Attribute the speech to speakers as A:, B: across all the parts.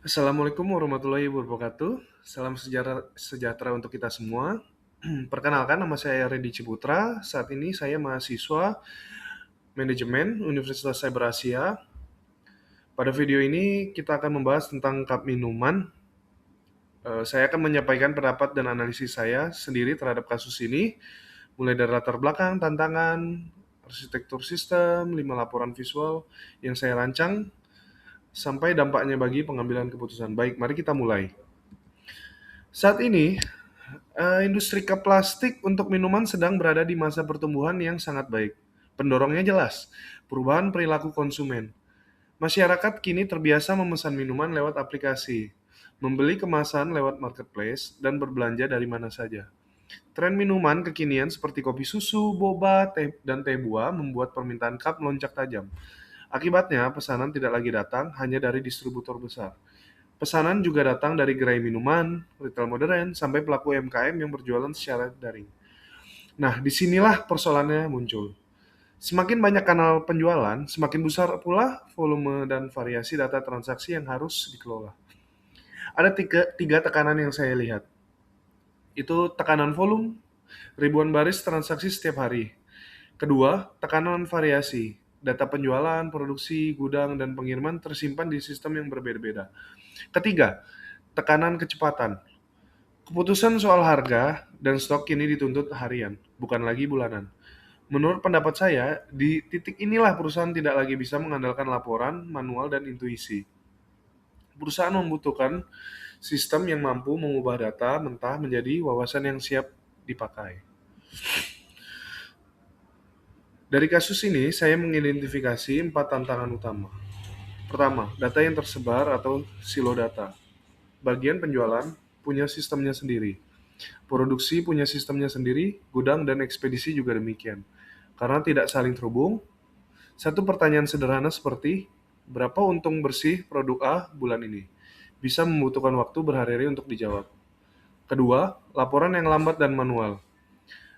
A: Assalamualaikum warahmatullahi wabarakatuh. Salam sejahtera untuk kita semua. Perkenalkan, nama saya Redi Ciputra. Saat ini saya mahasiswa manajemen Universitas Cyber Asia. Pada video ini kita akan membahas tentang cup minuman. Saya akan menyampaikan pendapat dan analisis saya sendiri terhadap kasus ini, mulai dari latar belakang, tantangan, arsitektur sistem, 5 laporan visual yang saya rancang, sampai dampaknya bagi pengambilan keputusan. Baik, mari kita mulai. Saat ini, industri cup plastik untuk minuman sedang berada di masa pertumbuhan yang sangat baik. Pendorongnya jelas, perubahan perilaku konsumen. Masyarakat kini terbiasa memesan minuman lewat aplikasi, membeli kemasan lewat marketplace, dan berbelanja dari mana saja. Tren minuman kekinian seperti kopi susu, boba, teh, dan teh buah membuat permintaan cup melonjak tajam. Akibatnya, pesanan tidak lagi datang hanya dari distributor besar. Pesanan juga datang dari gerai minuman, retail modern, sampai pelaku UMKM yang berjualan secara daring. Nah, disinilah persoalannya muncul. Semakin banyak kanal penjualan, semakin besar pula volume dan variasi data transaksi yang harus dikelola. Ada tiga tekanan yang saya lihat. Itu tekanan volume, ribuan baris transaksi setiap hari. Kedua, tekanan variasi. Data penjualan, produksi, gudang, dan pengiriman tersimpan di sistem yang berbeda-beda. Ketiga, tekanan kecepatan. Keputusan soal harga dan stok kini dituntut harian, bukan lagi bulanan. Menurut pendapat saya, di titik inilah perusahaan tidak lagi bisa mengandalkan laporan, manual, dan intuisi. Perusahaan membutuhkan sistem yang mampu mengubah data mentah menjadi wawasan yang siap dipakai. Dari kasus ini, saya mengidentifikasi 4 tantangan utama. Pertama, data yang tersebar atau silo data. Bagian penjualan punya sistemnya sendiri. Produksi punya sistemnya sendiri, gudang dan ekspedisi juga demikian. Karena tidak saling terhubung, satu pertanyaan sederhana seperti, berapa untung bersih produk A bulan ini? Bisa membutuhkan waktu berhari-hari untuk dijawab. Kedua, laporan yang lambat dan manual.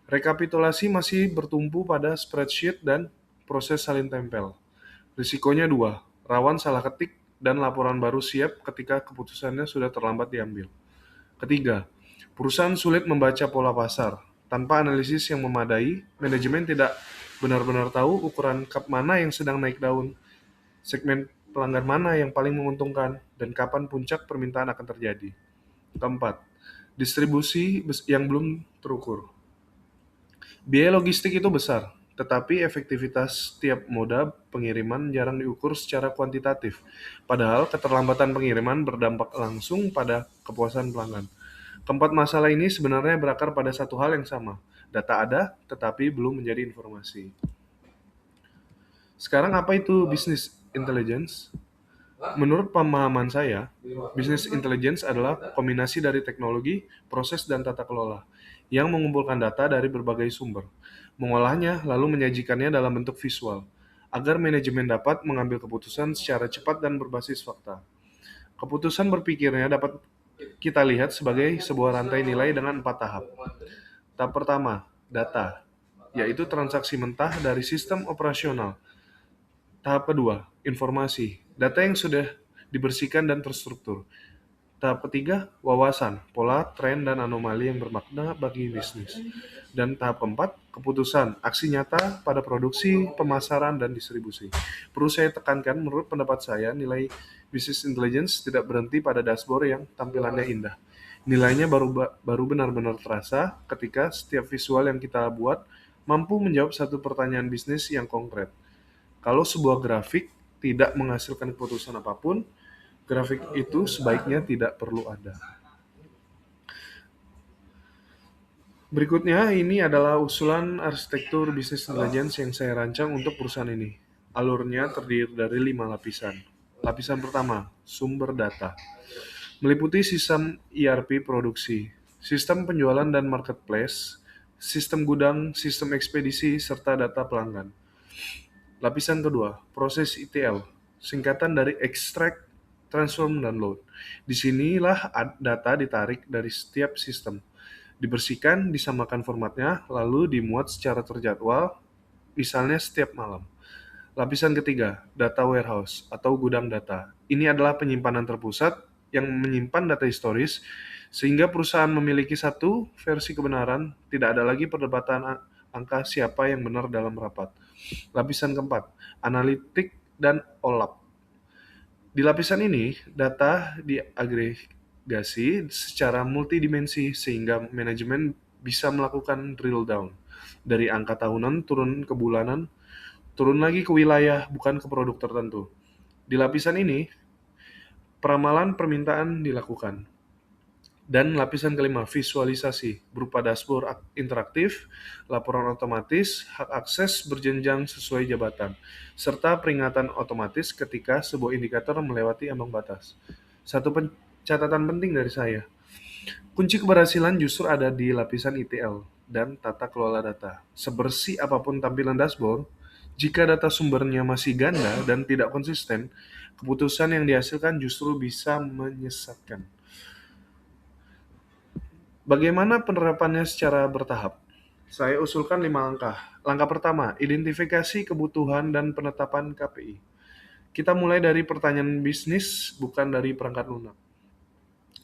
A: Rekapitulasi masih bertumpu pada spreadsheet dan proses salin tempel. Risikonya dua, rawan salah ketik dan laporan baru siap ketika keputusannya sudah terlambat diambil. Ketiga, perusahaan sulit membaca pola pasar. Tanpa analisis yang memadai, manajemen tidak benar-benar tahu ukuran cup mana yang sedang naik daun, segmen pelanggan mana yang paling menguntungkan, dan kapan puncak permintaan akan terjadi. Keempat, distribusi yang belum terukur. Biaya logistik itu besar, tetapi efektivitas tiap moda pengiriman jarang diukur secara kuantitatif. Padahal keterlambatan pengiriman berdampak langsung pada kepuasan pelanggan. Keempat masalah ini sebenarnya berakar pada satu hal yang sama. Data ada, tetapi belum menjadi informasi. Sekarang apa itu business intelligence? Menurut pemahaman saya, business intelligence adalah kombinasi dari teknologi, proses, dan tata kelola yang mengumpulkan data dari berbagai sumber, mengolahnya lalu menyajikannya dalam bentuk visual, agar manajemen dapat mengambil keputusan secara cepat dan berbasis fakta. Keputusan berpikirnya dapat kita lihat sebagai sebuah rantai nilai dengan 4 tahap. Tahap pertama, data, yaitu transaksi mentah dari sistem operasional. Tahap kedua, informasi, data yang sudah dibersihkan dan terstruktur. Tahap ketiga, wawasan, pola, tren, dan anomali yang bermakna bagi bisnis. Dan tahap keempat, keputusan, aksi nyata pada produksi, pemasaran, dan distribusi. Perlu saya tekankan, menurut pendapat saya, nilai business intelligence tidak berhenti pada dashboard yang tampilannya indah. Nilainya baru benar-benar terasa ketika setiap visual yang kita buat mampu menjawab satu pertanyaan bisnis yang konkret. Kalau sebuah grafik tidak menghasilkan keputusan apapun, grafik itu sebaiknya tidak perlu ada. Berikutnya, ini adalah usulan arsitektur bisnis intelligence yang saya rancang untuk perusahaan ini. Alurnya terdiri dari 5 lapisan. Lapisan pertama, sumber data. Meliputi sistem ERP produksi, sistem penjualan dan marketplace, sistem gudang, sistem ekspedisi, serta data pelanggan. Lapisan kedua, proses ETL, singkatan dari extract, transform, dan load. Disinilah data ditarik dari setiap sistem, dibersihkan, disamakan formatnya, lalu dimuat secara terjadwal, misalnya setiap malam. Lapisan ketiga, data warehouse atau gudang data. Ini adalah penyimpanan terpusat yang menyimpan data historis, sehingga perusahaan memiliki satu versi kebenaran, tidak ada lagi perdebatan angka siapa yang benar dalam rapat. Lapisan keempat, analitik dan OLAP. Di lapisan ini, data diagregasi secara multidimensi sehingga manajemen bisa melakukan drill down dari angka tahunan turun ke bulanan, turun lagi ke wilayah, bukan ke produk tertentu. Di lapisan ini, peramalan permintaan dilakukan. Dan lapisan kelima, visualisasi berupa dashboard interaktif, laporan otomatis, hak akses berjenjang sesuai jabatan, serta peringatan otomatis ketika sebuah indikator melewati ambang batas. Satu catatan penting dari saya, kunci keberhasilan justru ada di lapisan ETL dan tata kelola data. Sebersih apapun tampilan dashboard, jika data sumbernya masih ganda dan tidak konsisten, keputusan yang dihasilkan justru bisa menyesatkan. Bagaimana penerapannya secara bertahap? Saya usulkan 5 langkah. Langkah pertama, identifikasi kebutuhan dan penetapan KPI. Kita mulai dari pertanyaan bisnis, bukan dari perangkat lunak.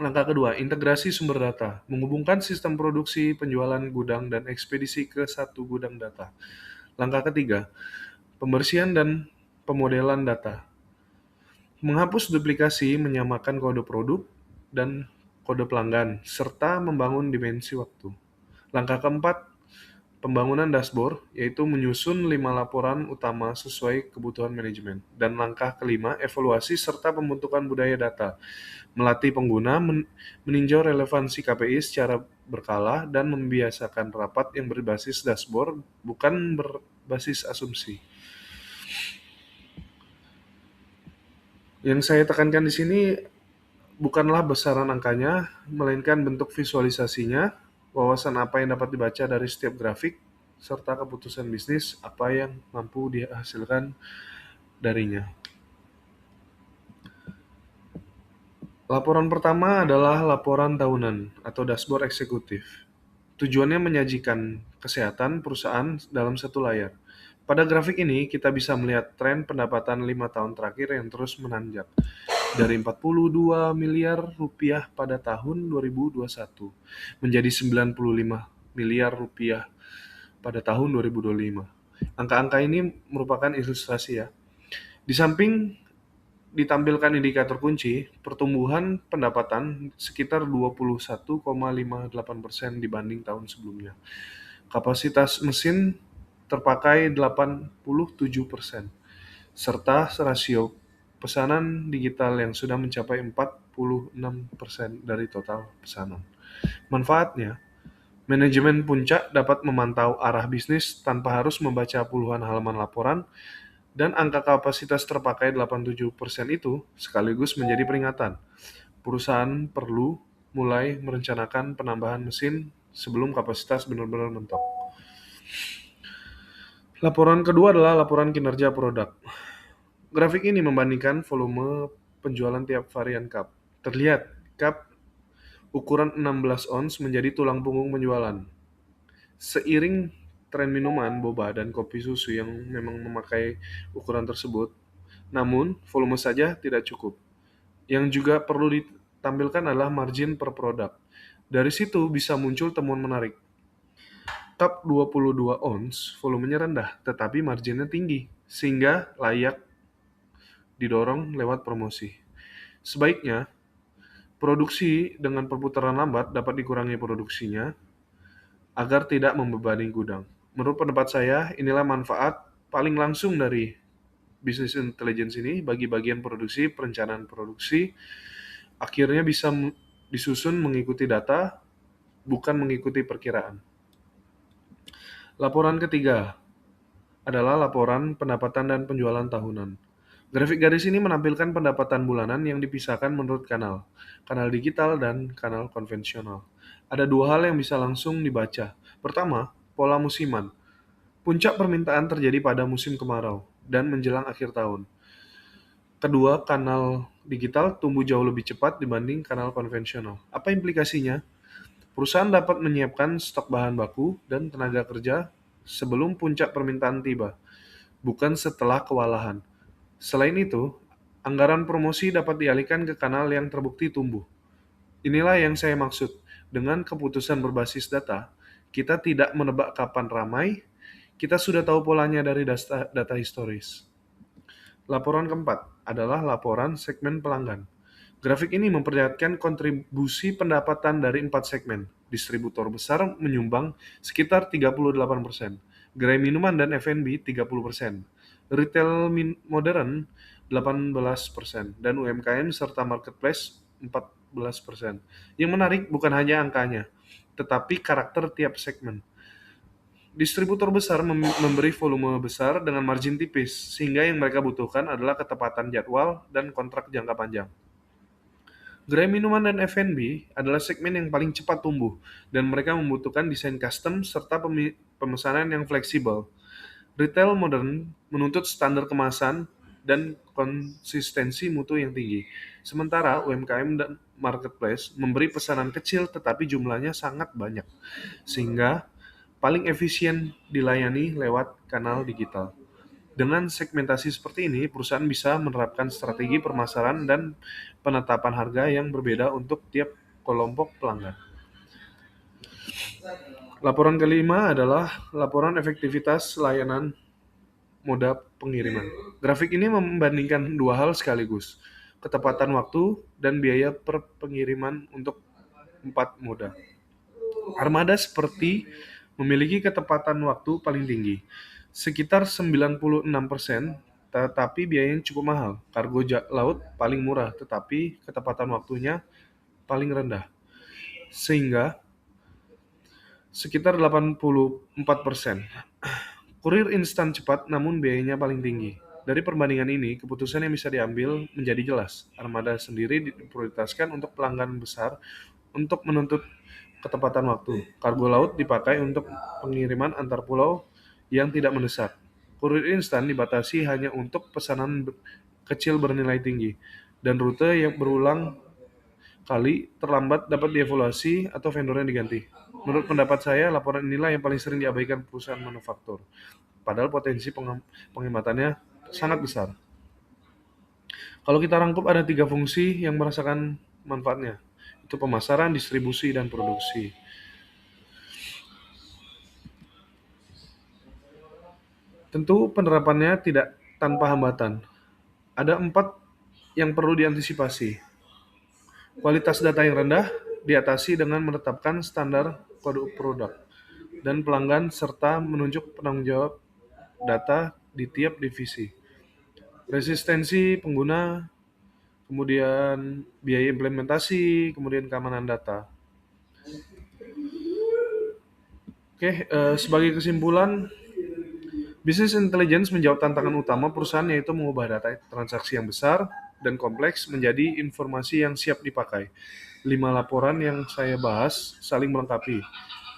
A: Langkah kedua, integrasi sumber data. Menghubungkan sistem produksi, penjualan gudang, dan ekspedisi ke satu gudang data. Langkah ketiga, pembersihan dan pemodelan data. Menghapus duplikasi, menyamakan kode produk dan kode pelanggan, serta membangun dimensi waktu. Langkah keempat, pembangunan dashboard, yaitu menyusun 5 laporan utama sesuai kebutuhan manajemen. Dan langkah kelima, evaluasi serta pembentukan budaya data. Melatih pengguna meninjau relevansi KPI secara berkala dan membiasakan rapat yang berbasis dashboard, bukan berbasis asumsi. Yang saya tekankan di sini bukanlah besaran angkanya, melainkan bentuk visualisasinya, wawasan apa yang dapat dibaca dari setiap grafik, serta keputusan bisnis apa yang mampu dihasilkan darinya. Laporan pertama adalah laporan tahunan atau dashboard eksekutif. Tujuannya menyajikan kesehatan perusahaan dalam satu layar. Pada grafik ini, kita bisa melihat tren pendapatan 5 tahun terakhir yang terus menanjak. Dari 42 miliar rupiah pada tahun 2021 menjadi 95 miliar rupiah pada tahun 2025. Angka-angka ini merupakan ilustrasi ya. Di samping ditampilkan indikator kunci, pertumbuhan pendapatan sekitar 21,58% dibanding tahun sebelumnya. Kapasitas mesin terpakai 87%, serta rasio pesanan digital yang sudah mencapai 46% dari total pesanan. Manfaatnya, manajemen puncak dapat memantau arah bisnis tanpa harus membaca puluhan halaman laporan, dan angka kapasitas terpakai 87% itu sekaligus menjadi peringatan. Perusahaan perlu mulai merencanakan penambahan mesin sebelum kapasitas benar-benar mentok. Laporan kedua adalah laporan kinerja produk. Grafik ini membandingkan volume penjualan tiap varian cup. Terlihat, cup ukuran 16 ons menjadi tulang punggung penjualan. Seiring tren minuman, boba, dan kopi susu yang memang memakai ukuran tersebut, namun volume saja tidak cukup. Yang juga perlu ditampilkan adalah margin per produk. Dari situ bisa muncul temuan menarik. Cup 22 ons volumenya rendah, tetapi marginnya tinggi, sehingga layak didorong lewat promosi. Sebaiknya, produksi dengan perputaran lambat dapat dikurangi produksinya agar tidak membebani gudang. Menurut pendapat saya, inilah manfaat paling langsung dari business intelligence ini bagi bagian produksi, perencanaan produksi, akhirnya bisa disusun mengikuti data, bukan mengikuti perkiraan. Laporan ketiga adalah laporan pendapatan dan penjualan tahunan. Grafik garis ini menampilkan pendapatan bulanan yang dipisahkan menurut kanal digital dan kanal konvensional. Ada dua hal yang bisa langsung dibaca. Pertama, pola musiman. Puncak permintaan terjadi pada musim kemarau dan menjelang akhir tahun. Kedua, kanal digital tumbuh jauh lebih cepat dibanding kanal konvensional. Apa implikasinya? Perusahaan dapat menyiapkan stok bahan baku dan tenaga kerja sebelum puncak permintaan tiba, bukan setelah kewalahan. Selain itu, Anggaran promosi dapat dialihkan ke kanal yang terbukti tumbuh. Inilah yang saya maksud. Dengan keputusan berbasis data, kita tidak menebak kapan ramai, kita sudah tahu polanya dari data historis. Laporan keempat adalah laporan segmen pelanggan. Grafik ini memperlihatkan kontribusi pendapatan dari 4 segmen. Distributor besar menyumbang sekitar 38%, gerai minuman dan F&B 30%, retail modern 18%, dan UMKM serta marketplace 14%. Yang menarik bukan hanya angkanya, tetapi karakter tiap segmen. Distributor besar memberi volume besar dengan margin tipis, sehingga yang mereka butuhkan adalah ketepatan jadwal dan kontrak jangka panjang. Gerai minuman dan F&B adalah segmen yang paling cepat tumbuh, dan mereka membutuhkan desain custom serta pemesanan yang fleksibel. Retail modern menuntut standar kemasan dan konsistensi mutu yang tinggi. Sementara UMKM dan marketplace memberi pesanan kecil tetapi jumlahnya sangat banyak, sehingga paling efisien dilayani lewat kanal digital. Dengan segmentasi seperti ini, perusahaan bisa menerapkan strategi pemasaran dan penetapan harga yang berbeda untuk tiap kelompok pelanggan. Laporan kelima adalah laporan efektivitas layanan moda pengiriman. Grafik ini membandingkan dua hal sekaligus, ketepatan waktu dan biaya per pengiriman untuk 4 moda. Armada seperti memiliki ketepatan waktu paling tinggi, sekitar 96%, tetapi biayanya cukup mahal. Kargo laut paling murah, tetapi ketepatan waktunya paling rendah, sehingga sekitar 84%. Kurir instan cepat namun biayanya paling tinggi. Dari perbandingan ini, keputusan yang bisa diambil menjadi jelas. Armada sendiri diprioritaskan untuk pelanggan besar untuk menuntut ketepatan waktu. Kargo laut dipakai untuk pengiriman antar pulau yang tidak mendesak. Kurir instan dibatasi hanya untuk pesanan kecil bernilai tinggi, dan rute yang berulang kali terlambat dapat dievaluasi atau vendornya diganti. Menurut pendapat saya, laporan inilah yang paling sering diabaikan perusahaan manufaktur, padahal potensi penghematannya sangat besar. Kalau kita rangkup ada 3 fungsi yang merasakan manfaatnya, itu pemasaran, distribusi, dan produksi. Tentu penerapannya tidak tanpa hambatan. Ada 4 yang perlu diantisipasi. Kualitas data yang rendah diatasi dengan menetapkan standar kode produk dan pelanggan serta menunjuk penanggung jawab data di tiap divisi. Resistensi pengguna, kemudian biaya implementasi, kemudian keamanan data. Oke, sebagai kesimpulan, Business Intelligence menjawab tantangan utama perusahaan, yaitu mengubah data transaksi yang besar dan kompleks menjadi informasi yang siap dipakai. 5 laporan yang saya bahas saling melengkapi,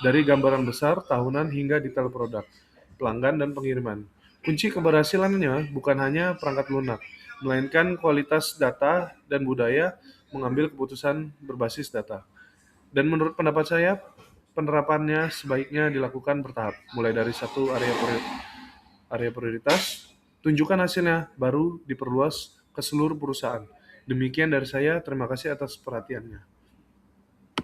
A: dari gambaran besar, tahunan, hingga detail produk, pelanggan, dan pengiriman. Kunci keberhasilannya bukan hanya perangkat lunak, melainkan kualitas data dan budaya mengambil keputusan berbasis data. Dan menurut pendapat saya, penerapannya sebaiknya dilakukan bertahap, mulai dari satu area prioritas, tunjukkan hasilnya, baru diperluas ke seluruh perusahaan. Demikian dari saya, terima kasih atas perhatiannya.